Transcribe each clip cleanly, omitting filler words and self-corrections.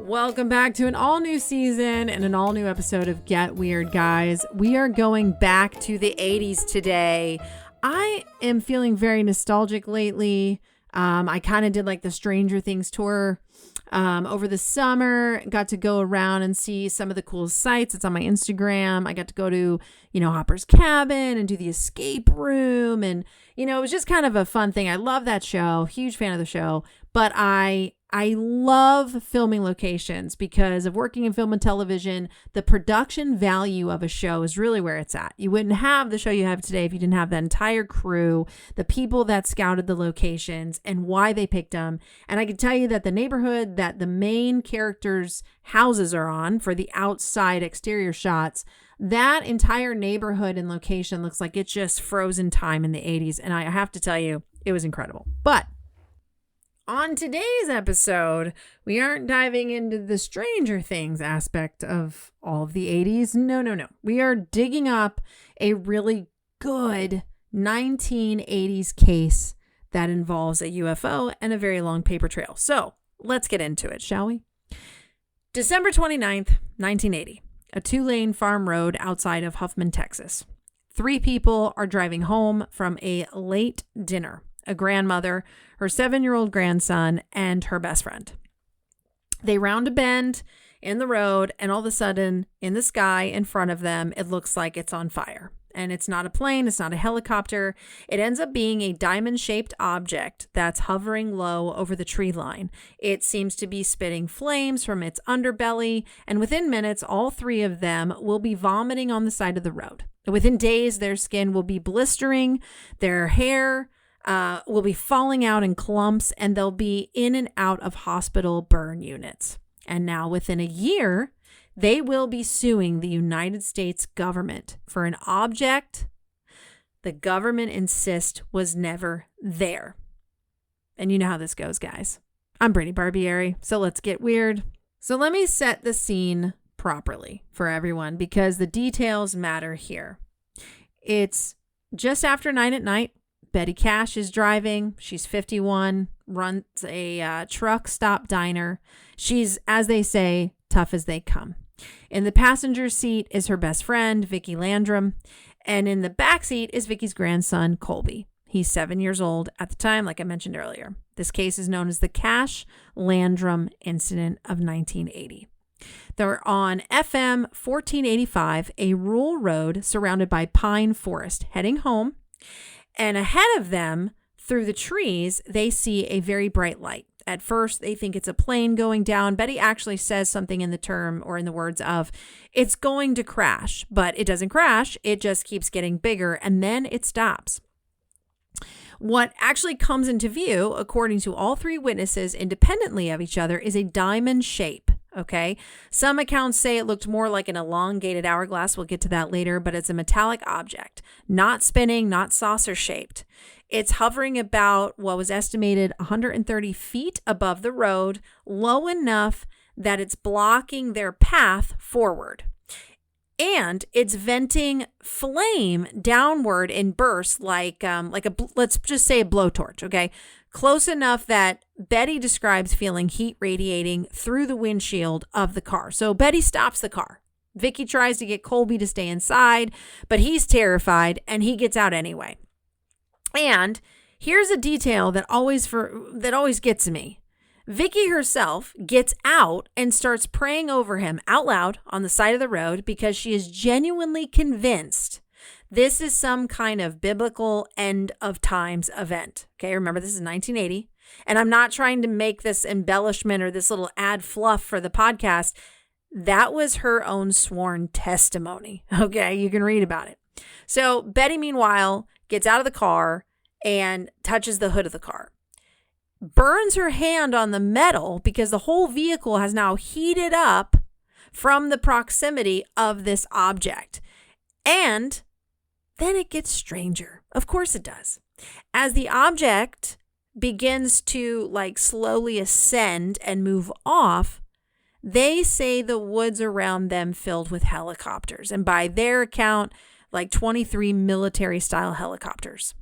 Welcome back to an all new season and an all new episode of Get Weird, guys. We are going back to the 80s today. I am feeling very nostalgic lately. I kind of did like the Stranger Things tour over the summer. Got to go around and see some of the coolest sites. It's on my Instagram. I got to go to, Hopper's Cabin and do the escape room. And, it was just kind of a fun thing. I love that show. Huge fan of the show. But I love filming locations because of working in film and television. The production value of a show is really where it's at. You wouldn't have the show you have today if you didn't have that entire crew, the people that scouted the locations and why they picked them. And I can tell you that the neighborhood that the main characters' houses are on for the outside exterior shots, that entire neighborhood and location looks like it's just frozen time in the 80s. And I have to tell you, it was incredible. But on today's episode, we aren't diving into the Stranger Things aspect of all of the 80s. No. We are digging up a really good 1980s case that involves a UFO and a very long paper trail. So let's get into it, shall we? December 29th, 1980, a 2-lane farm road outside of Huffman, Texas. 3 people are driving home from a late dinner. A grandmother, her 7-year-old grandson, and her best friend. They round a bend in the road, and all of a sudden, in the sky in front of them, it looks like it's on fire. And it's not a plane, it's not a helicopter. It ends up being a diamond-shaped object that's hovering low over the tree line. It seems to be spitting flames from its underbelly, and within minutes, all 3 of them will be vomiting on the side of the road. Within days, their skin will be blistering, their hair will be falling out in clumps, and they'll be in and out of hospital burn units. And now within a year, they will be suing the United States government for an object the government insists was never there. And you know how this goes, guys. I'm Brittany Barbieri, so let's get weird. So let me set the scene properly for everyone because the details matter here. It's just after 9 at night. Betty Cash is driving. She's 51, runs a truck stop diner. She's, as they say, tough as they come. In the passenger seat is her best friend, Vickie Landrum. And in the back seat is Vickie's grandson, Colby. He's 7 years old at the time, like I mentioned earlier. This case is known as the Cash-Landrum incident of 1980. They're on FM 1485, a rural road surrounded by pine forest, heading home. And ahead of them, through the trees, they see a very bright light. At first, they think it's a plane going down. Betty actually says something in the term or in the words of, it's going to crash, but it doesn't crash. It just keeps getting bigger, and then it stops. What actually comes into view, according to all 3 witnesses independently of each other, is a diamond shape. Okay. Some accounts say it looked more like an elongated hourglass. We'll get to that later, but it's a metallic object, not spinning, not saucer shaped. It's hovering about what was estimated 130 feet above the road, low enough that it's blocking their path forward. And it's venting flame downward in bursts like let's just say a blowtorch. Okay. Close enough that Betty describes feeling heat radiating through the windshield of the car. So Betty stops the car. Vickie tries to get Colby to stay inside, but he's terrified and he gets out anyway. And here's a detail that always gets to me. Vickie herself gets out and starts praying over him out loud on the side of the road because she is genuinely convinced this is some kind of biblical end of times event. Okay, remember this is 1980. And I'm not trying to make this embellishment or this little ad fluff for the podcast. That was her own sworn testimony. Okay, you can read about it. So Betty, meanwhile, gets out of the car and touches the hood of the car. Burns her hand on the metal because the whole vehicle has now heated up from the proximity of this object. And then it gets stranger. Of course it does. As the object begins to slowly ascend and move off, they say the woods around them filled with helicopters. And by their account, 23 military style helicopters.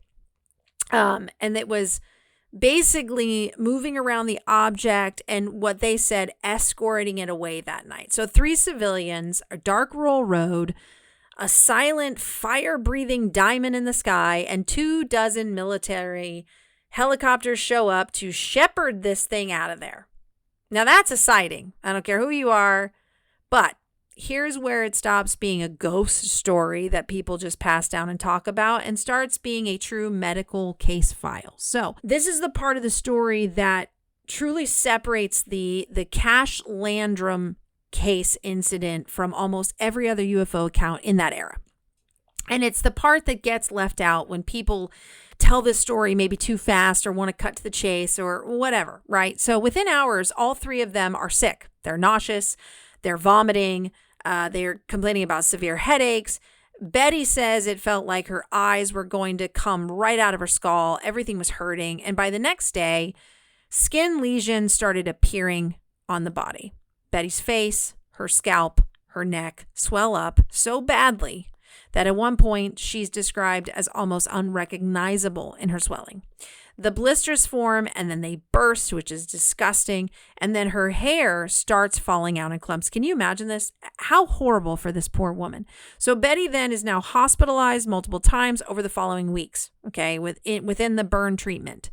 And it was basically moving around the object and what they said, escorting it away that night. So 3 civilians, a dark rural road, a silent fire-breathing diamond in the sky, and 24 military helicopters show up to shepherd this thing out of there. Now that's a sighting. I don't care who you are, but here's where it stops being a ghost story that people just pass down and talk about and starts being a true medical case file. So this is the part of the story that truly separates the Cash-Landrum Case incident from almost every other UFO account in that era. And it's the part that gets left out when people tell this story maybe too fast or want to cut to the chase or whatever, right? So within hours, all 3 of them are sick. They're nauseous, they're vomiting, they're complaining about severe headaches. Betty says it felt like her eyes were going to come right out of her skull. Everything was hurting. And by the next day, skin lesions started appearing on the body. Betty's face, her scalp, her neck swell up so badly that at one point she's described as almost unrecognizable in her swelling. The blisters form and then they burst, which is disgusting. And then her hair starts falling out in clumps. Can you imagine this? How horrible for this poor woman. So Betty then is now hospitalized multiple times over the following weeks, okay, within the burn treatment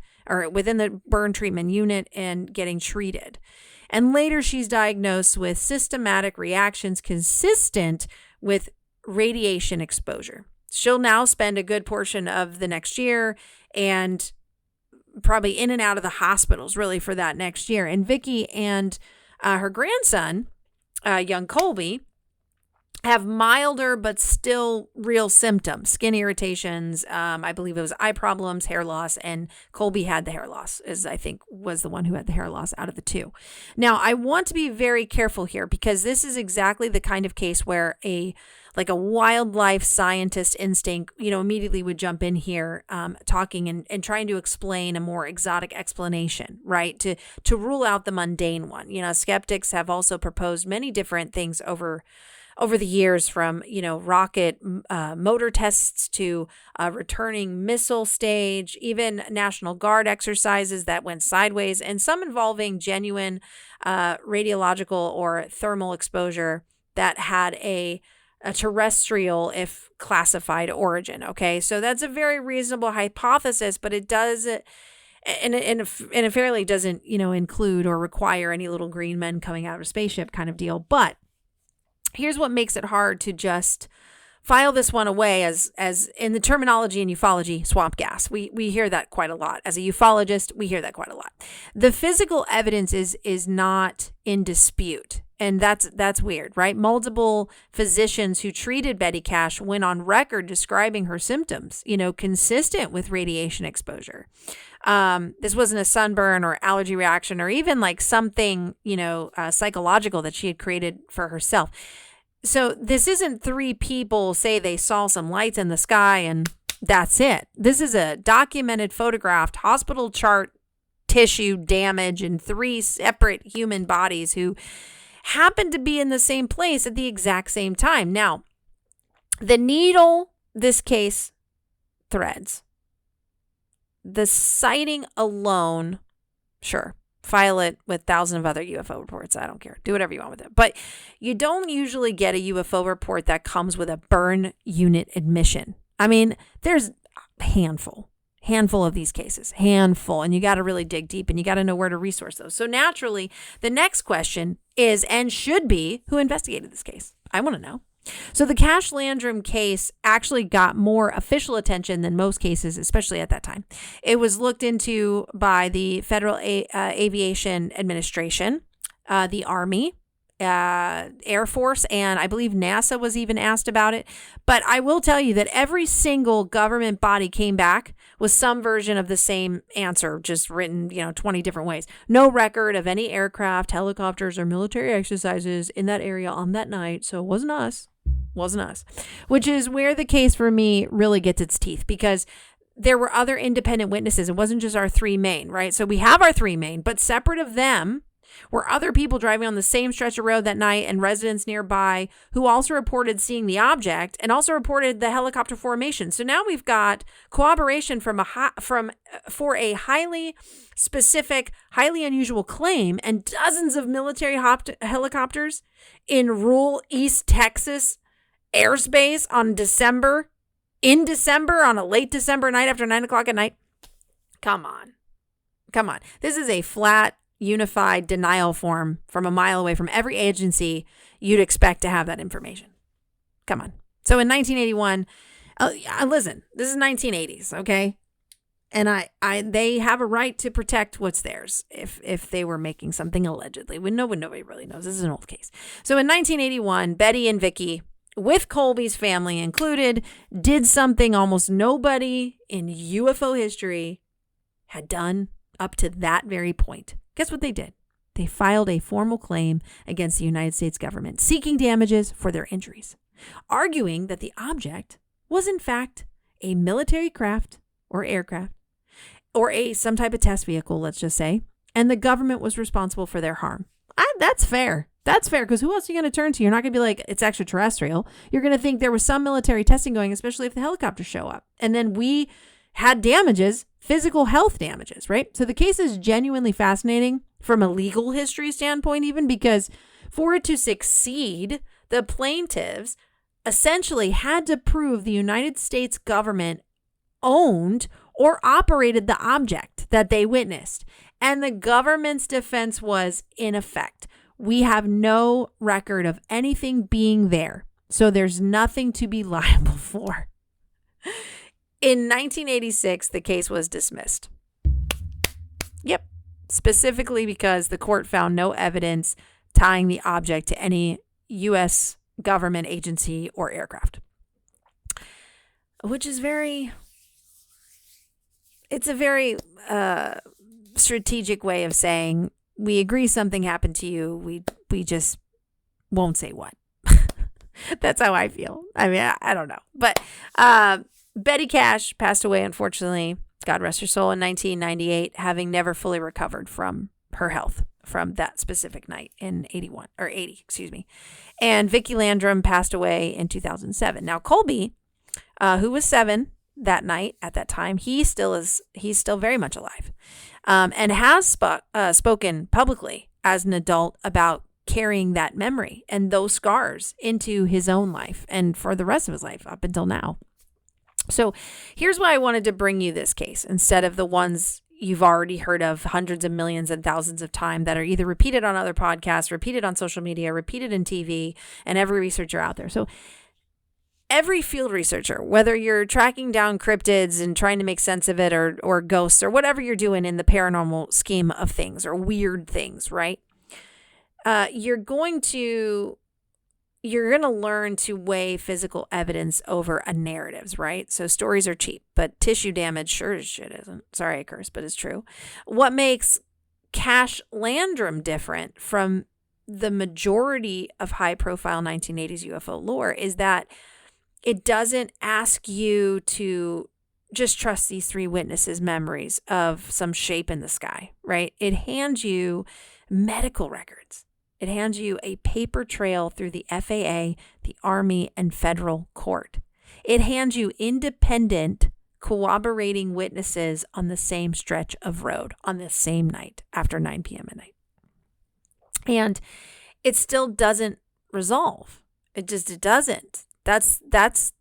unit and getting treated. And later she's diagnosed with systematic reactions consistent with radiation exposure. She'll now spend a good portion of the next year and probably in and out of the hospitals really for that next year. And Vickie and her grandson, young Colby, have milder but still real symptoms, skin irritations. I believe it was eye problems, hair loss, and Colby had the hair loss, as I think was the one who had the hair loss out of the 2. Now, I want to be very careful here because this is exactly the kind of case where a wildlife scientist instinct, immediately would jump in here, talking and trying to explain a more exotic explanation, right? To rule out the mundane one. Skeptics have also proposed many different things over the years, from, rocket motor tests to returning missile stage, even National Guard exercises that went sideways, and some involving genuine radiological or thermal exposure that had a terrestrial, if classified, origin. Okay, so that's a very reasonable hypothesis, but it does, and it fairly doesn't, include or require any little green men coming out of a spaceship kind of deal. But here's what makes it hard to just file this one away as in the terminology in ufology, swamp gas. We hear that quite a lot. As a ufologist, we hear that quite a lot. The physical evidence is not in dispute. And that's weird, right? Multiple physicians who treated Betty Cash went on record describing her symptoms, consistent with radiation exposure. This wasn't a sunburn or allergy reaction or even like something, psychological that she had created for herself. So this isn't 3 people say they saw some lights in the sky and that's it. This is a documented, photographed hospital chart tissue damage in 3 separate human bodies who happened to be in the same place at the exact same time. Now, the needle this case threads. The sighting alone, sure, file it with thousands of other UFO reports. I don't care. Do whatever you want with it. But you don't usually get a UFO report that comes with a burn unit admission. I mean, there's a handful of these cases, and you got to really dig deep and you got to know where to resource those. So naturally, the next question is, and should be, who investigated this case? I want to know. So the Cash-Landrum case actually got more official attention than most cases, especially at that time. It was looked into by the Federal Aviation Administration, the Army, Air Force, and I believe NASA was even asked about it. But I will tell you that every single government body came back with some version of the same answer, just written, 20 different ways. No record of any aircraft, helicopters, or military exercises in that area on that night. So it wasn't us, which is where the case for me really gets its teeth, because there were other independent witnesses. It wasn't just our 3 main, right? So we have our 3 main, but separate of them, Were other people driving on the same stretch of road that night and residents nearby who also reported seeing the object and also reported the helicopter formation. So now we've got corroboration for a highly specific, highly unusual claim and dozens of military helicopters in rural East Texas airspace in December on a late December night after 9 o'clock at night. Come on. This is a flat, unified denial form from a mile away from every agency you'd expect to have that information. Come on. So in 1981, listen, this is 1980s, okay? And they have a right to protect what's theirs if they were making something allegedly. Nobody really knows. This is an old case. So in 1981, Betty and Vickie, with Colby's family included, did something almost nobody in UFO history had done up to that very point. Guess what they did? They filed a formal claim against the United States government, seeking damages for their injuries, arguing that the object was in fact a military craft or aircraft or some type of test vehicle, let's just say, and the government was responsible for their harm. That's fair. That's fair, because who else are you going to turn to? You're not going to be like, it's extraterrestrial. You're going to think there was some military testing going, especially if the helicopters show up. And then we had damages, physical health damages, right? So the case is genuinely fascinating from a legal history standpoint, even because for it to succeed, the plaintiffs essentially had to prove the United States government owned or operated the object that they witnessed. And the government's defense was, in effect, we have no record of anything being there, so there's nothing to be liable for. In 1986, the case was dismissed. Yep, specifically because the court found no evidence tying the object to any U.S. government agency or aircraft, which is it's a very strategic way of saying, we agree something happened to you. We just won't say what. That's how I feel. I mean, I don't know. But Betty Cash passed away, unfortunately, God rest her soul, in 1998, having never fully recovered from her health from that specific night in 80, excuse me. And Vickie Landrum passed away in 2007. Now, Colby, who was 7 that night at that time, he's still very much alive. And has spoken publicly as an adult about carrying that memory and those scars into his own life and for the rest of his life up until now. So here's why I wanted to bring you this case instead of the ones you've already heard of hundreds of millions and thousands of times that are either repeated on other podcasts, repeated on social media, repeated in TV, and every researcher out there. So every field researcher, whether you're tracking down cryptids and trying to make sense of it or ghosts or whatever you're doing in the paranormal scheme of things or weird things, right? You're going to learn to weigh physical evidence over a narratives, right? So stories are cheap, but tissue damage sure as shit isn't. Sorry, I curse, but it's true. What makes Cash-Landrum different from the majority of high-profile 1980s UFO lore is that it doesn't ask you to just trust these 3 witnesses' memories of some shape in the sky, right? It hands you medical records. It hands you a paper trail through the FAA, the Army, and federal court. It hands you independent, corroborating witnesses on the same stretch of road on the same night after 9 p.m. at night. And it still doesn't resolve. It doesn't. That's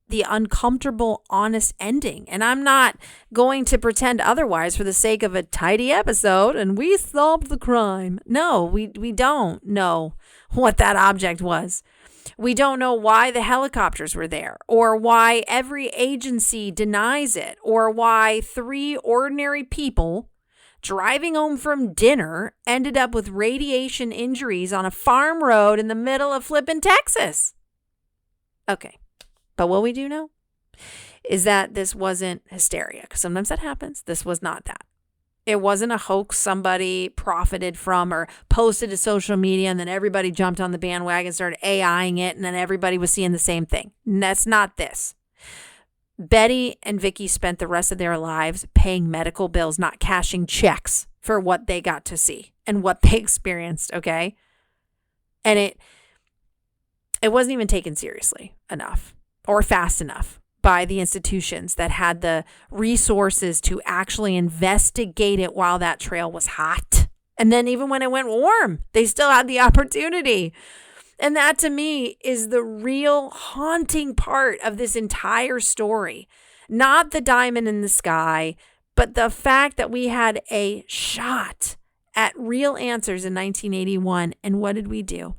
the uncomfortable, honest ending. And I'm not going to pretend otherwise for the sake of a tidy episode and we solved the crime. No, we don't know what that object was. We don't know why the helicopters were there or why every agency denies it or why 3 ordinary people driving home from dinner ended up with radiation injuries on a farm road in the middle of flippin' Texas. Okay. But what we do know is that this wasn't hysteria, because sometimes that happens. This was not that. It wasn't a hoax somebody profited from or posted to social media and then everybody jumped on the bandwagon, started AIing it, and then everybody was seeing the same thing. And that's not this. Betty and Vickie spent the rest of their lives paying medical bills, not cashing checks for what they got to see. and what they experienced, okay? And it wasn't even taken seriously enough or fast enough by the institutions that had the resources to actually investigate it while that trail was hot. And then even when it went warm, they still had the opportunity. And that to me is the real haunting part of this entire story. Not the diamond in the sky, but the fact that we had a shot at real answers in 1981. And what did we do?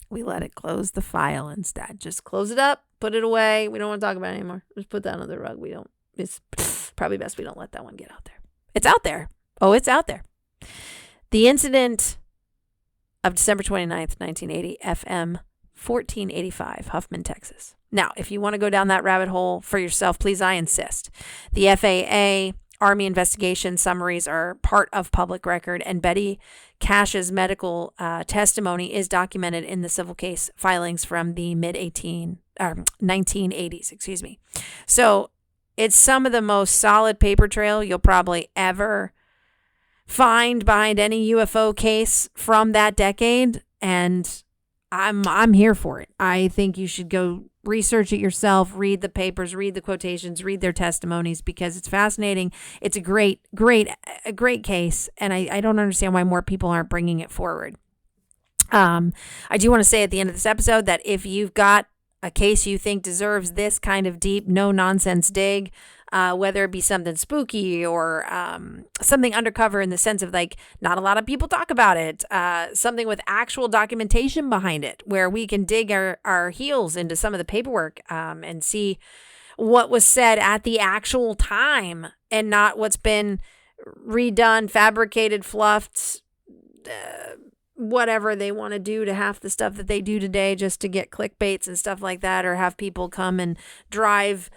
We let it close the file instead. Just close it up, put it away. We don't want to talk about it anymore. Just put that under the rug. It's probably best we don't let that one get out there. It's out there. Oh, it's out there. The incident of December 29th, 1980, FM 1485, Huffman, Texas. Now, if you want to go down that rabbit hole for yourself, please, I insist. The FAA Army investigation summaries are part of public record, and Betty Cash's medical testimony is documented in the civil case filings from the 1980s. So it's some of the most solid paper trail you'll probably ever find behind any UFO case from that decade, and I'm here for it. I think you should go research it yourself, read the papers, read the quotations, read their testimonies, because it's fascinating. It's a great case, and I don't understand why more people aren't bringing it forward. I do want to say at the end of this episode that if you've got a case you think deserves this kind of deep, no-nonsense dig, whether it be something spooky or something undercover in the sense of like not a lot of people talk about it, something with actual documentation behind it where we can dig our heels into some of the paperwork and see what was said at the actual time and not what's been redone, fabricated, fluffed, whatever they want to do to half the stuff that they do today just to get clickbaits and stuff like that, or have people come and drive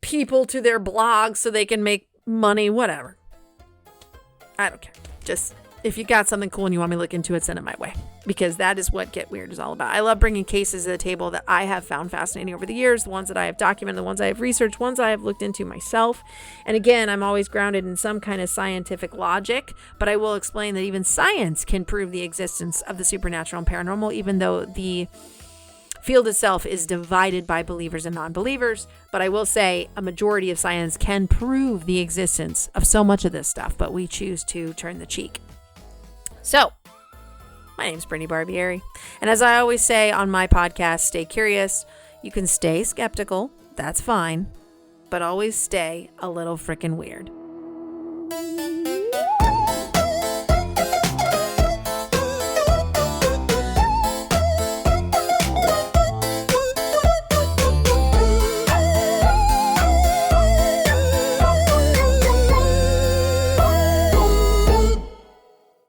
people to their blog so they can make money, whatever. I don't care. Just if you got something cool and you want me to look into it, send it my way, because that is what Get Weird is all about. I love bringing cases to the table that I have found fascinating over the years, the ones that I have documented, the ones I have researched, ones I have looked into myself. And again, I'm always grounded in some kind of scientific logic, but I will explain that even science can prove the existence of the supernatural and paranormal, even though the field itself is divided by believers and non-believers. But I will say a majority of science can prove the existence of so much of this stuff, but we choose to turn the cheek. So, my name is Brittany Barbieri, and as I always say on my podcast, stay curious. You can stay skeptical, that's fine, but always stay a little freaking weird.